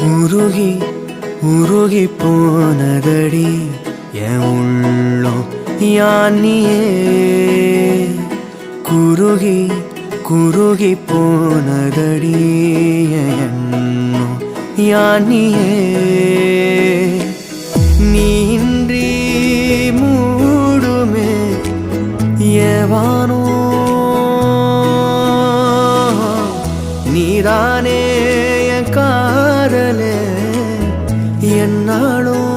உருகி உருகி போனதடி என் உள்ளம் யானியே குருகி குருகி போனதடி என் எண்ணம் யானியே நீன்றி மூடுமே ஏவானோ நீதானே என் காதலே என்னாலும்